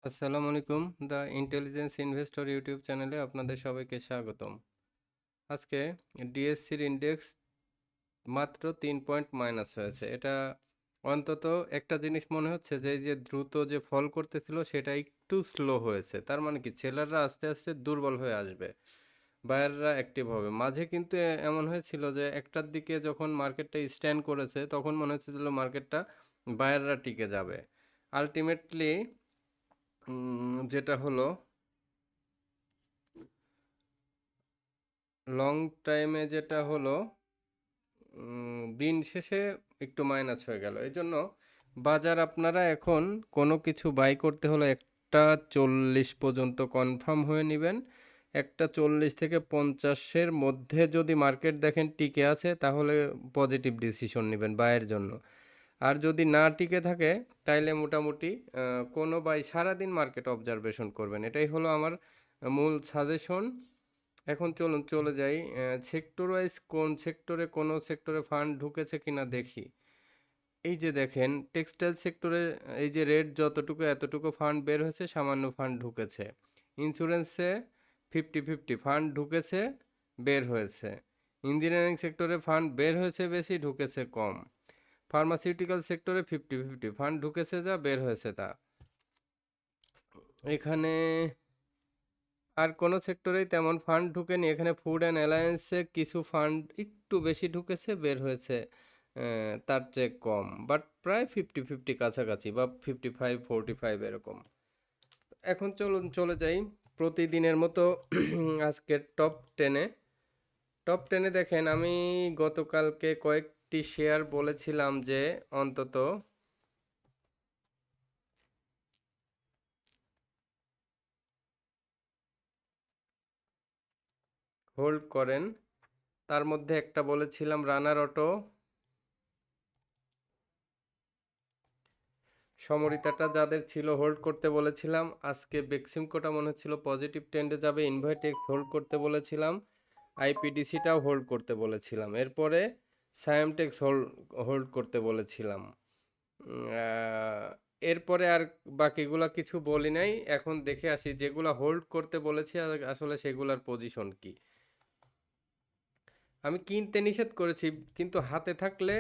আসসালামু আলাইকুম। The intelligence investor YouTube চ্যানেলে আপনাদের সবাইকে স্বাগতম। আজকে ডিএসসির ইন্ডেক্স মাত্র 3 পয়েন্ট মাইনাস হয়েছে। এটা অন্তত একটা জিনিস মনে হচ্ছে যে এই যে দ্রুত যে ফল করতেছিল সেটা একটু স্লো হয়েছে। তার মানে কি সেলাররা আস্তে আস্তে দুর্বল হয়ে আসবে, বায়াররা অ্যাক্টিভ হবে। মাঝে কিন্তু এমন হয়েছিল যে একটার দিকে যখন মার্কেটটা স্ট্যান্ড করেছে তখন মনে হচ্ছিল মার্কেটটা বায়াররা টিকে যাবে। আলটিমেটলি যেটা হলো, লং টাইমে যেটা হলো, দিন শেষে একটু মাইনাস হয়ে গেল। এই জন্য বাজার আপনারা এখন কোনো কিছু বাই করতে হলে 1:40 পর্যন্ত কনফার্ম হয়ে নেবেন। 1:40 থেকে 50-এর মধ্যে যদি মার্কেট দেখেন টিকে আছে তাহলে পজিটিভ ডিসিশন নেবেন বায়ের জন্য। আর যদি না টিকে থাকে তাইলে মোটামুটি কোনো বাই সারাদিন মার্কেট অবজারভেশন করবেন। এটাই হলো আমার মূল সাজেশন। এখন চলুন চলে যাই সেক্টর ওয়াইজ, কোন সেক্টরে কোনো সেক্টরে ফান্ড ঢুকেছে কিনা দেখি। এই যে দেখেন টেক্সটাইল সেক্টরে এই যে রেট যতটুকু এতটুকু ফান্ড বের হয়েছে, সামান্য ফান্ড ঢুকেছে। ইন্স্যুরেন্সে 50-50 ফান্ড ঢুকেছে, বের হয়েছে। ইঞ্জিনিয়ারিং সেক্টরে ফান্ড বের হয়েছে বেশি, ঢুকেছে কম। ফার্মাসিউটিক্যাল সেক্টরে 50-50 ফান্ড ঢুকেছে যা, বের হয়েছে তা। এখানে আর কোনো সেক্টরেই তেমন ফান্ড ঢুকেনি। এখানে ফুড অ্যান্ড অ্যালায়েন্সে কিছু ফান্ড একটু বেশি ঢুকেছে, বের হয়েছে তার চেয়ে কম, বাট প্রায় 50-50 কাছাকাছি, বা 55-45 এরকম। এখন চলুন চলে যাই প্রতিদিনের মতো আজকের টপ 10-এ। টপ 10-এ দেখেন, আমি গতকালকে কয়েকটি শেয়ার বলেছিলাম যে অন্তত হোল্ড করেন। তার মধ্যে একটা বলেছিলাম রানার অটো, সমরিতাটা যাদের ছিল হোল্ড করতে বলেছিলাম। আজকে বেক্সিমকোটা মনে হচ্ছিল পজিটিভ ট্রেন্ডে যাবে, ইনভাইটেক্স হোল্ড করতে বলেছিলাম। আইপিডিসিটাও হোল্ড করতে বলেছিলাম। এরপরে সায়ামটেক্স হোল্ড করতে বলেছিলাম। এরপরে আর বাকিগুলা কিছু বলি নাই। এখন দেখে আসি যেগুলা হোল্ড করতে বলেছি আসলে সেগুলার পজিশন কি। আমি কিনতে নিষেধ করেছি, কিন্তু হাতে থাকলে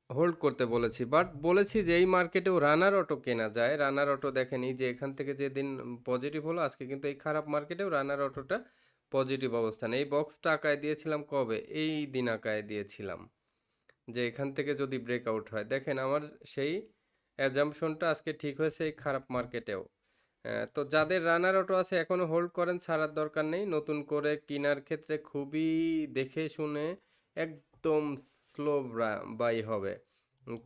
হোল্ড করতে বলেছি। বাট বলেছি যে এই মার্কেটেও রানার অটো কেনা যায়। রানার অটো দেখেনি যে এখান থেকে যেদিন পজিটিভ হলো, আজকে কিন্তু এই খারাপ মার্কেটেও রানার অটোটা পজিটিভ অবস্থান। এই বক্সটা আঁকায় দিয়েছিলাম কবে? এই দিন আঁকায় দিয়েছিলাম যে এখান থেকে যদি ব্রেকআউট হয়, দেখেন আমার সেই অ্যাজাম্পশনটা আজকে ঠিক হয়েছে এই খারাপ মার্কেটেও। তো যাদের রানার অটো আছে এখনও হোল্ড করেন, ছাড়ার দরকার নেই। নতুন করে কেনার ক্ষেত্রে খুবই দেখে শুনে একদম স্লো বাই হবে।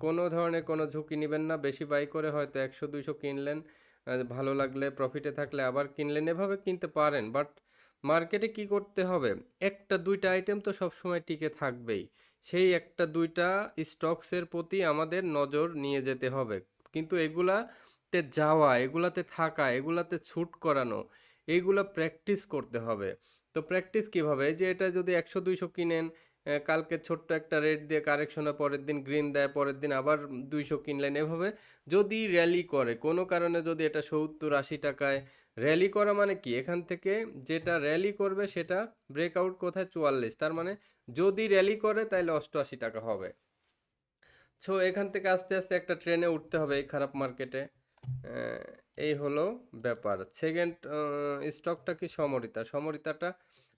কোনো ধরনের কোনো ঝুঁকি নেবেন না। বেশি বাই করে হয়তো 100-200 কিনলেন, ভালো লাগলে প্রফিটে থাকলে আবার কিনলেন, এভাবে কিনতে পারেন। বাট মার্কেটে কি করতে হবে, একটা দুইটা আইটেম তো সবসময় টিকে থাকবেই। সেই একটা দুইটা স্টকসের প্রতি আমাদের নজর নিয়ে যেতে হবে। কিন্তু এগুলাতে যাওয়া, এগুলাতে থাকা, এগুলাতে ছুট করানো, এইগুলা প্র্যাকটিস করতে হবে। তো প্র্যাকটিস কিভাবে? এই যে এটা যদি 100-200 কিনেন, কালকে ছোট্ট একটা রেট দিয়ে কারেকশনে পরের দিন গ্রিন দেয়, পরের দিন আবার 200 কিনলেন, এভাবে যদি র্যালি করে কোনো কারণে, যদি এটা 70-80 টাকায় র্যালি করা, মানে কি এখান থেকে যেটা র্যালি করবে সেটা ব্রেকআউট কোথায় 44, তার মানে যদি র্যালি করে তাহলে 88 টাকা হবে। সো এখান থেকে আস্তে আস্তে একটা ট্রেনে উঠতে হবে এই খারাপ মার্কেটে। আহ, এই হলো ব্যাপার। সেকেন্ড স্টকটা কি? সমরিতা। সমরিতাটা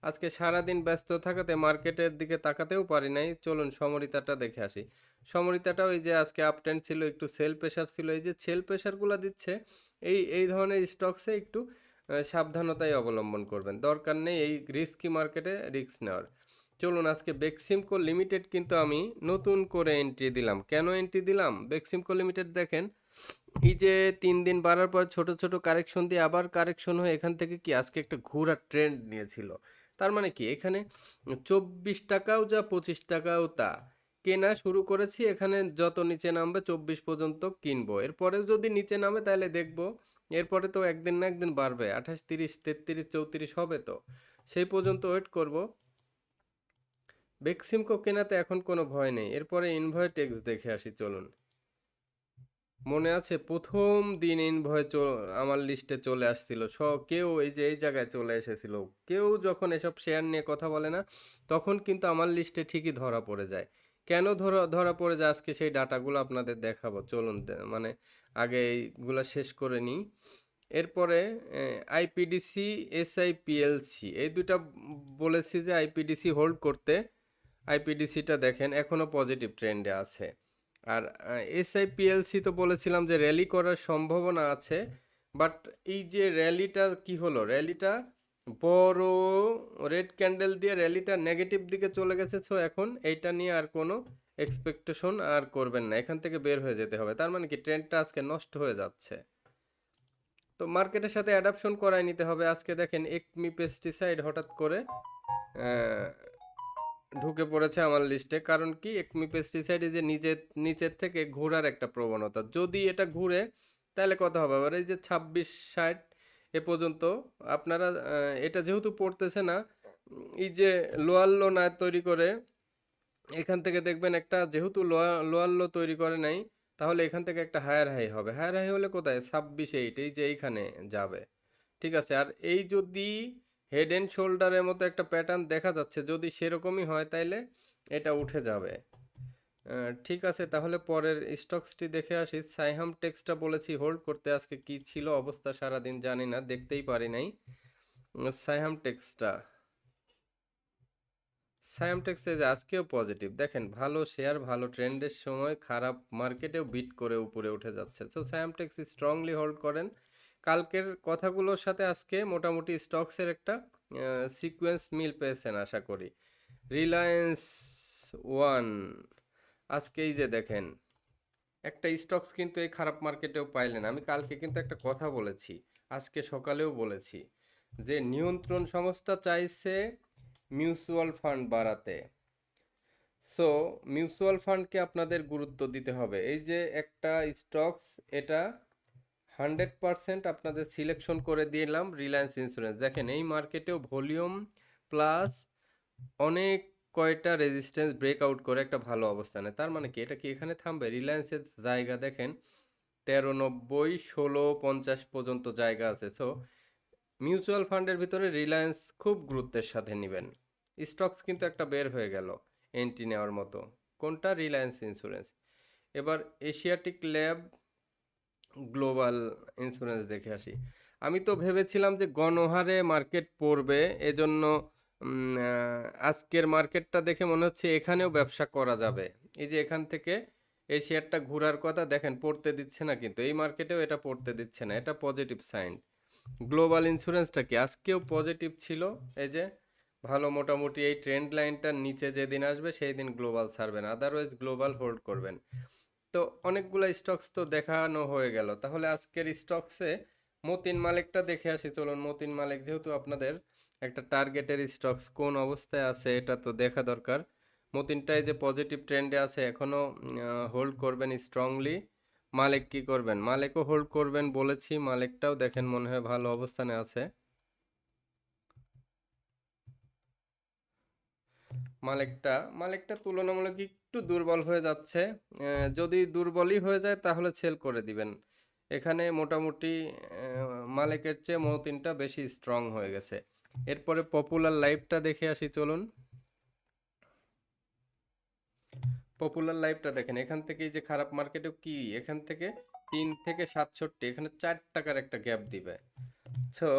আজকে সারাদিন ব্যস্ত থাকাতে মার্কেটের দিকে তাকাতেও পারি নাই। চলুন সমরিতাটা দেখে আসি। সমরিতাটাও এই যে আজকে আপ ট্রেন্ড ছিল, একটু সেল প্রেশার ছিল। এই যে সেল প্রেশারগুলো দিচ্ছে, এই এই ধরনের স্টকসে একটু সাবধানতাই অবলম্বন করবেন। দরকার নেই এই রিস্কি মার্কেটে রিস্ক নেওয়ার। চলুন আজকে বেক্সিমকো লিমিটেড কিন্তু আমি নতুন করে এন্ট্রি দিলাম। কেন এন্ট্রি দিলাম? বেক্সিমকো লিমিটেড দেখেন, এই যে 3 দিন বাড়ার পর ছোট ছোট কারেকশন দিয়ে আবার কারেকশন হয়ে এখান থেকে কি আজকে একটা ঘোরা ট্রেন্ড নিয়েছিল। তার মানে কি এখানে 24 টাকাও যা, 25 টাকাও তা, কেনা শুরু করেছি। এখানে যত নিচে নামবে 24 পর্যন্ত কিনবো। এরপরেও যদি নিচে নামে তাহলে দেখবো। এরপরে তো একদিন না একদিন বাড়বে, 28, 30, 33, 34 হবে, তো সেই পর্যন্ত ওয়েট করব। বেক্সিমকো কেনাতে এখন কোনো ভয় নেই। এরপরে ইনভয়েটেক্স দেখে আসি চলুন। মনে আছে প্রথম দিন ইনভয়েস আমার লিস্টে চলে আসছিল কেউ এই যে এই জায়গায় চলে এসেছিল, কেউ যখন এসব শেয়ার নিয়ে কথা বলে না তখন কিন্তু আমার লিস্টে ঠিকই ধরা পড়ে যায়। কেন ধরা ধরা পড়ে যায় আজকে সেই ডাটাগুলো আপনাদের দেখাবো, চলুন মানে আগে এইগুলা শেষ করে নিই। এরপরে আইপিডিসি, এসআইপিএলসি এই দুইটা বলেছি যে আইপিডিসি হোল্ড করতে। আইপিডিসিটা দেখেন এখনও পজিটিভ ট্রেন্ডে আছে। আর এসআইপিএলসি তো বলেছিলাম যে র্যালি করার সম্ভাবনা আছে, বাট এই যে র্যালিটা কি হলো, র্যালিটা বড় রেড ক্যান্ডেল দিয়ে র্যালিটা নেগেটিভ দিকে চলে গেছে। সো এখন এইটা নিয়ে আর কোনো এক্সপেকটেশন আর করবেন না, এখান থেকে বের হয়ে যেতে হবে। তার মানে কি ট্রেন্ডটা আজকে নষ্ট হয়ে যাচ্ছে, তো মার্কেটের সাথে অ্যাডাপশন করাই নিতে হবে। আজকে দেখেন একমি পেস্টিসাইড হঠাৎ করে আহ, ঢুকে পড়েছে আমার লিস্টে। কারণ কি, একমি পেস্টিসাইডে যে নিচের থেকে ঘোরার একটা প্রবণতা, যদি এটা ঘুরে তাহলে কথা হবে। আবার এই যে 2660 এ পর্যন্ত আপনারা এটা যেহেতু পড়তেছে না, এই যে লোয়ার লো না তৈরি করে এখান থেকে দেখবেন একটা, যেহেতু লোয়ার লো তৈরি করে নাই, তাহলে এখান থেকে একটা হায়ার হাই হবে। হায়ার হাই হলে কোথায়, 26.8, এই যে এইখানে যাবে। ঠিক আছে, আর এই যদি হেড অ্যান্ড শোল্ডারের মতো একটা প্যাটার্ন দেখা যাচ্ছে, যদি সেরকমই হয় তাইলে এটা উঠে যাবে। ঠিক আছে, তাহলে পরের স্টকসটি দেখে আসি। সাইহাম টেক্সটা বলেছি হোল্ড করতে, আজকে কি ছিল অবস্থা সারাদিন জানি না, দেখতেই পারি নাই। সাইহাম টেক্সটা, সায়ামটেক্সে যে আজকেও পজিটিভ, দেখেন ভালো শেয়ার ভালো ট্রেন্ডের সময় খারাপ মার্কেটেও বিট করে উপরে উঠে যাচ্ছে। সো সায়ামটেক্স স্ট্রংলি হোল্ড করেন। কালকের কথাগুলোর সাথে আজকে মোটামুটি স্টকসের একটা সিকোয়েন্স মিল পেয়েছেন আশা করি। রিলায়েন্স ওয়ান, আজকে এই যে দেখেন একটা স্টকস কিন্তু এই খারাপ মার্কেটেও পাইলেন। আমি কালকে কিন্তু একটা কথা বলেছি, আজকে সকালেও বলেছি, যে নিয়ন্ত্রণ সংস্থা চাইছে মিউচুয়াল ফান্ড বাড়াতে। সো মিউচুয়াল ফান্ডকে আপনাদের গুরুত্ব দিতে হবে। এই যে একটা স্টকস, এটা 100% আপনাদের সিলেকশন করে দিলাম, রিলায়েন্স ইন্স্যুরেন্স। দেখেন এই মার্কেটেও ভলিউম প্লাস অনেক কয়টা রেজিস্ট্যান্স ব্রেকআউট করে একটা ভালো অবস্থানে। তার মানে কি, এটা কি এখানে থামবে? রিলায়েন্সের জায়গা দেখেন 1390, 1650 পর্যন্ত জায়গা আছে। সো মিউচুয়াল ফান্ডের ভিতরে রিলায়েন্স খুব গুরুত্বের সাথে নেবেন। স্টকস কিন্তু একটা বের হয়ে গেল এন্ট্রি নেওয়ার মতো, কোনটা? রিলায়েন্স ইন্স্যুরেন্স। এবার এশিয়াটিক ল্যাব, গ্লোবাল ইন্স্যুরেন্স দেখে আসি। আমি তো ভেবেছিলাম যে গণহারে মার্কেট পড়বে, এজন্য আজকের মার্কেটটা দেখে মনে হচ্ছে এখানেও ব্যবসা করা যাবে। এই যে এখান থেকে এই শেয়ারটা ঘোরার কথা, দেখেন পড়তে দিচ্ছে না, কিন্তু এই মার্কেটেও এটা পড়তে দিচ্ছে না, এটা পজিটিভ সাইন। গ্লোবাল ইন্স্যুরেন্সটা কি আজকেও পজিটিভ ছিল? এই যে ভালো, মোটামুটি এই ট্রেন্ড লাইনটার নিচে যেদিন আসবে সেই দিন গ্লোবাল ছাড়বেন, আদারওয়াইজ গ্লোবাল হোল্ড করবেন। তো অনেকগুলো স্টকস তো দেখানো হয়ে গেল, তাহলে আজকের স্টকসে মতিন মালিকটা দেখে আসি। চলুন, মতিন মালিক যেহেতু আপনাদের একটা টার্গেটের স্টকস, কোন অবস্থায় আছে এটা তো দেখা দরকার। মতিনটাই যে পজিটিভ ট্রেন্ডে আছে, এখনো হোল্ড করবেন স্ট্রংলি। মালিক কি করবেন? মালিকও হোল্ড করবেন বলেছি, মালিকটাও দেখেন মনে হয় ভালো অবস্থানে আছে। মালিকটা তুলনামূলক একটু দুর্বল হয়ে যাচ্ছে। যদি দুর্বলই হয়ে যায় তাহলে সেল করে দিবেন। এখানে মোটামুটি মালিকের চেয়ে মতিনটা বেশি স্ট্রং হয়ে গেছে। এরপরে পপুলার লাইফটা দেখে আসি, চলুন। পপুলার লাইফটা দেখেন, এখান থেকে এই যে খারাপ মার্কেটেও কি এখান থেকে 3 থেকে 67, এখানে 4 টাকার একটা গ্যাপ দিবে। সো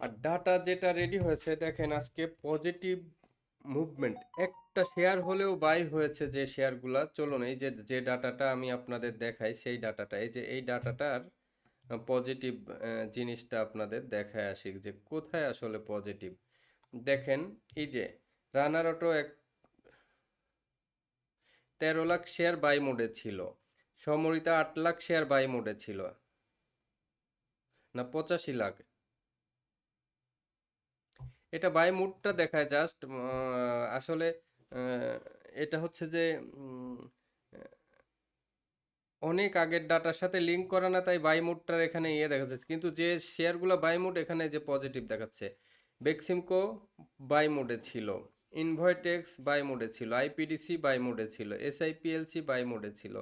আর ডাটা যেটা রেডি হয়েছে দেখেন, আজকে পজিটিভ মুভমেন্ট, একটা শেয়ার হলেও বাই হয়েছে যে শেয়ারগুলা। চলুন এই যে যে ডাটাটা আমি আপনাদের দেখাই, সেই ডাটাটা, এই যে এই ডাটাটার পজিটিভ জিনিসটা আপনাদের দেখায় আসি যে কোথায় আসলে পজিটিভ। দেখেন এই যে রানার অটো 13 লাখ শেয়ার বাই মোডে ছিল, সমরিতা 8 লাখ শেয়ার বাই মোডে ছিল, না 85 লাখ। এটা বাই মুডটা দেখায় জাস্ট, আসলে আহ, এটা হচ্ছে যে উম, অনেক আগের ডাটার সাথে লিঙ্ক করা না, তাই বাই মুডটার এখানে ইয়ে দেখা যাচ্ছে। কিন্তু যে শেয়ারগুলো বাই মুড, এখানে যে পজিটিভ দেখাচ্ছে। বেক্সিমকো বাই মুডে ছিল, ইনভয়টেক্স বাই মোডে ছিল, আইপিডিসি বাই মোডে ছিল, এসআইপিএলসি বাই মোডে ছিল,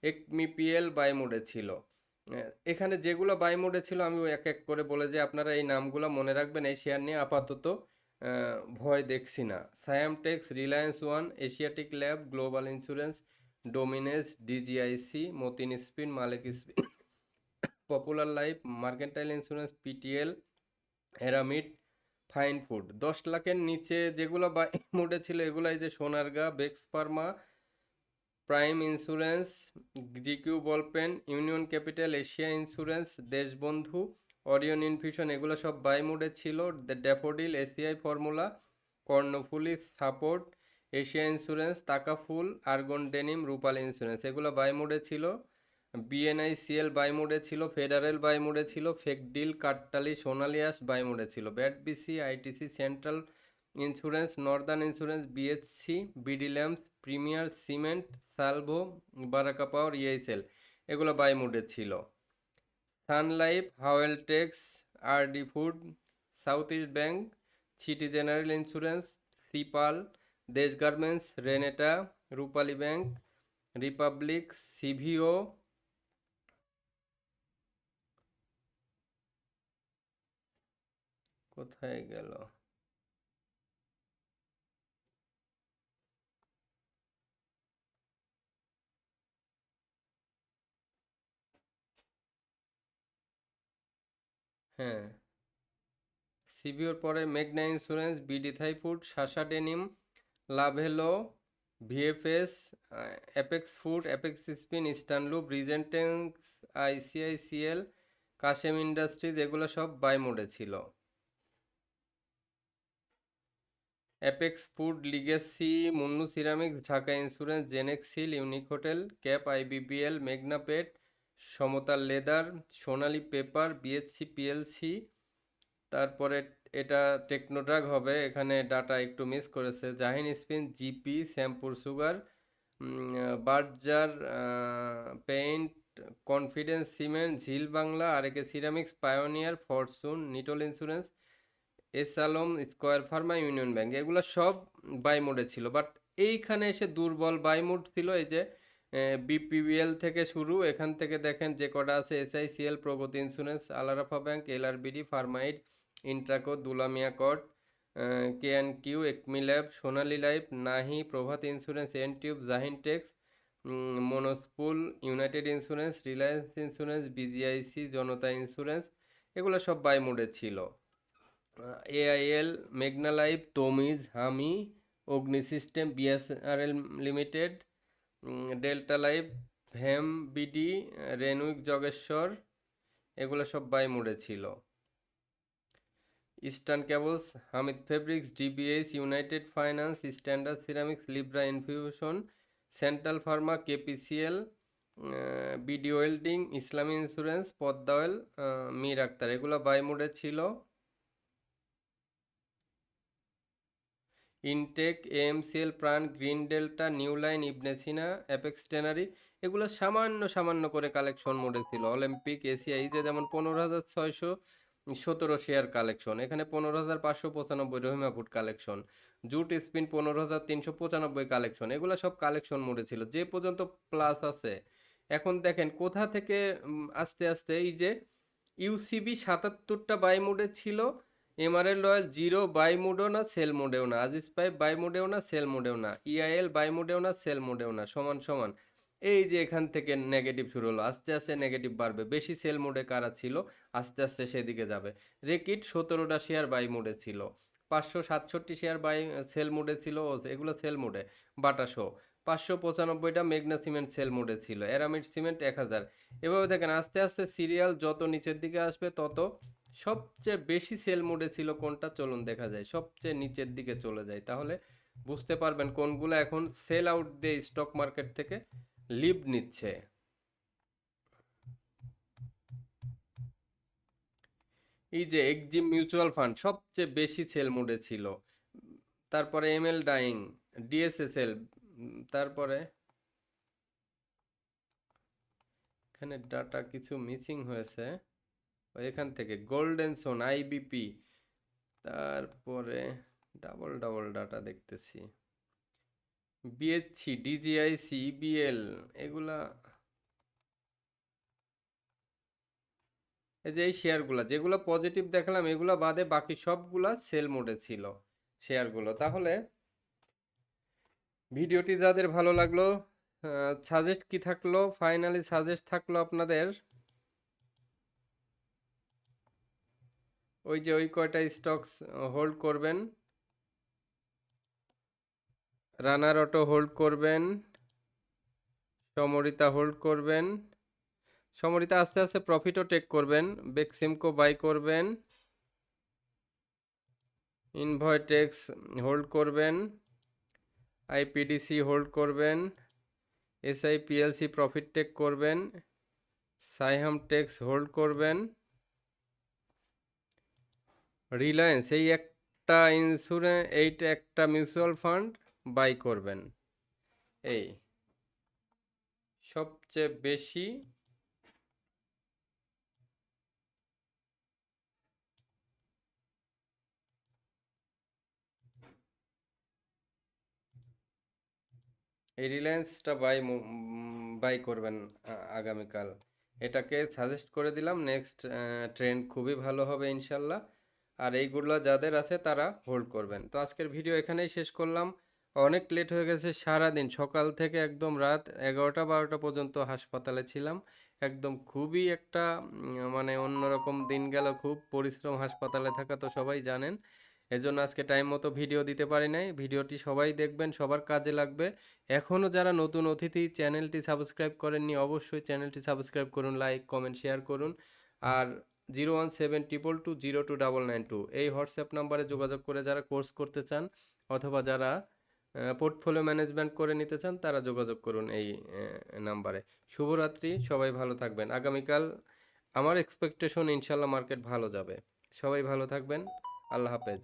একমিপিএল বাই মোডে ছিল। এখানে যেগুলো বাই মোডে ছিল আমি এক এক করে বলে যে আপনারা এই নামগুলো মনে রাখবেন। এই শেয়ার নিয়ে আপাতত ভয় দেখছি না। Saihamtex, Reliance One, Asiatic Lab, Global Insurance, Dominage, DGIC, Matin Spin, Malek Spin, Popular Life, Mercantile Insurance, PTL, Aramit, Fine Food. 10 লাখের নিচে যেগুলো বাই মোডে ছিল এগুলো এই যে Sonargaon, Bex Pharma, Prime Insurance, GQ Ballpen, Union Capital, Asia Insurance, Deshbandhu, Orion Infusion, এগুলো সব বাই মোডে ছিল। Daffodil, ACI Formula, Karnaphuli, Support, Asia Insurance, Takaful, Argon Denim, Rupali Insurance, এগুলো বাই মোডে ছিল। বিএনআইসিএল বাই মোডে ছিল, ফেডারেল বাই মোডে ছিল, ফেকডিল, কাট্টালি, সোনালিয়াস বাই মোডে ছিল, BATBC, ITC, Central Insurance, Northern Insurance, BSC, BD Lamps, Premier Cement, Salvo, Baraka Power, ESL, এগুলো বাই মোডে ছিল। সানলাইফ, হাওয়েলটেক্স, RD Food, South East Bank, City General Insurance, সিপাল, Desh Garments, Renata, Rupali Bank, Republic, CVO, কোথায় গেল, হ্যাঁ সিভিওর পরে মেঘনা Insurance, BD Thai Food, Shasha Denim, Lovello, VFS, Apex Food, Apex Spin, Eastern Lub, রিজেন্টেন্স, আইসিআইসিএল, কাশেম ইন্ডাস্ট্রিজ, এগুলো সব বাই মোডে ছিল। Apex food, Legacy, Monno Ceramics, Dhaka Insurance, Genexil, Unique Hotel, Cap, IBBL, মেঘনা Pet, Samata Leather, Sonali Paper, BSC PLC. তারপরে এটা টেকনোড্রাগ হবে, এখানে ডাটা একটু মিস করেছে। Zahin Spin, GP, Shyampur Sugar, Berger Paint, Confidence Cement, Zeal Bangla, RAK Ceramics, Pioneer, Fortune, Nitol Insurance, এসালম, স্কয়ার ফার্মা, ইউনিয়ন ব্যাংক, এগুলো সব বাই মোডে ছিল। বাট এইখানে এসে দুর্বল বাই মোড ছিল এই যে বিপিবিএল থেকে শুরু, এখান থেকে দেখেন যে কটা আছে, SICL, Pragati Insurance, Al-Arafah Bank, LRBD, Pharmaid, Intraco, Dulamia Cot, K and Q, Acme Lab, Sonali Life, Nahee, Provati Insurance, N Tube, Zahin Tex, Monospool, United Insurance, Reliance Insurance, BGIC, Janata Insurance, এগুলো সব বাই মোডে ছিল। এআইএল, মেঘনা লাইফ, তমিজ, হামি, Agni System, BSRL Limited, Delta Life, VAM BD, Renwick Jajneswar, এগুলো সব buy মোডে ছিল। Eastern Cables, Hamid Fabrics, DBS, United Finance, Standard Ceramics, Libra Infusion, Central Pharma, KPCL, BD Welding, Islami Insurance, Padma Oil, Mir Akhter, এগুলো বাই মোডে ছিল। Intech, AMCL, Pran, Green Delta, New Line, Ibne Sina, Apex Tannery, এগুলো সামান্য সামান্য করে কালেকশন মোডে ছিল। অলিম্পিক, এশিয়া, এই যে যেমন 15,617 শেয়ার কালেকশন, এখানে 15,595 Rahima food collection, jute spin 15,395 collection, এগুলো সব কালেকশন মোডে ছিল যে পর্যন্ত প্লাস আছে। এখন দেখেন কোথা থেকে আস্তে আস্তে এই যে ইউসিবি 77টা বাই মোডে ছিল, এমআরএল রয়্যাল জিরো বাই মোডেও না সেল মোডেও না, আজিজ পাইপ বাই মোডেও না সেল মোডেও না, ইআইএল বাই মোডেও না সেল মোডেও না, সমান সমান। এই যে এখান থেকে নেগেটিভ শুরু হলো, আস্তে আস্তে নেগেটিভ বাড়বে। বেশি সেল মোডে কারা ছিল আস্তে আস্তে সেদিকে যাবে। রেকিট 17টা শেয়ার বাই মোডে ছিল, 567 শেয়ার বাই সেল মোডে ছিল, এগুলো সেল মোডে, বাটা শো। 595টা মেঘনা সিমেন্ট সেল মোডে ছিল, অ্যারামিড সিমেন্ট 1000। এভাবে দেখেন আস্তে আস্তে সিরিয়াল যত নিচের দিকে আসবে তত সবচেয়ে বেশি সেল মোডে ছিল কোনটা, চলুন দেখা যায়, সবচেয়ে নিচের দিকে চলে যায়, তাহলে বুঝতে পারবেন কোনগুলো এখন সেল আউট দিয়ে স্টক মার্কেট থেকে লিভ নিচ্ছে। এই যে এক্সিম মিউচুয়াল ফান্ড সবচেয়ে বেশি সেল মোডে ছিল, তারপরে এমএল ডাইং, ডিএসএসএল, তারপরে এখানে ডাটা কিছু মিসিং হয়েছে, এখান থেকে গোল্ডেন সোন, আইবিপি, তারপরে ডাবল ডাবল ডাটা দেখতেছি। বিএসসি, ডিজিআইসি, ইবিএল, এগুলা, এই যে এই শেয়ারগুলা যেগুলো পজিটিভ দেখালাম এগুলা বাদে বাকি সবগুলা সেল মোডে ছিল শেয়ারগুলো। তাহলে ভিডিওটি যাদের ভালো লাগলো, সাজেস্ট কি থাকলো, ফাইনালি সাজেস্ট থাকলো আপনাদের ওই যে ওই কয়টা স্টকস হোল্ড করবেন। রানার অটো হোল্ড করবেন, সমরিতা হোল্ড করবেন, সমরিতা আস্তে আস্তে প্রফিটও টেক করবেন, বেক্সিমকো বাই করবেন, ইনভয়টেক্স হোল্ড করবেন, আইপিডিসি হোল্ড করবেন, এসআইপিএলসি প্রফিট টেক করবেন, সাইহাম টেক্স হোল্ড করবেন, রিলায়েন্স এই একটা ইন্স্যুরেন্স, এইটা একটা মিউচুয়াল ফান্ড বাই করবেন। এই সবচেয়ে বেশি এই রিলায়েন্সটা বাই করবেন আগামীকাল। এটাকে সাজেস্ট করে দিলাম। নেক্সট ট্রেন্ড খুবই ভালো হবে ইনশাল্লাহ। আর এইগুলো যাদের আছে তারা হোল্ড করবেন। তো আজকের ভিডিও এখানেই শেষ করলাম। অনেক লেট হয়ে গেছে, সারাদিন সকাল থেকে একদম রাত 11টা 12টা পর্যন্ত হাসপাতালে ছিলাম। একদম খুবই একটা মানে অন্যরকম দিন গেল, খুব পরিশ্রম হাসপাতালে থাকা তো সবাই জানেন। এজন্য আজকে টাইম মতো ভিডিও দিতে পারি নাই। ভিডিওটি সবাই দেখবেন, সবার কাজে লাগবে। এখনও যারা নতুন অতিথি চ্যানেলটি সাবস্ক্রাইব করেননি অবশ্যই চ্যানেলটি সাবস্ক্রাইব করুন, লাইক কমেন্ট শেয়ার করুন। আর 01722022992 এই হোয়াটসঅ্যাপ নাম্বারে যোগাযোগ করে যারা কোর্স করতে চান অথবা যারা পোর্টফোলিও ম্যানেজমেন্ট করে নিতে চান তারা যোগাযোগ করুন এই নাম্বারে। শুভরাত্রি, সবাই ভালো থাকবেন। আগামীকাল আমার এক্সপেকটেশন ইনশাল্লাহ মার্কেট ভালো যাবে। সবাই ভালো থাকবেন। আল্লাহ হাফেজ।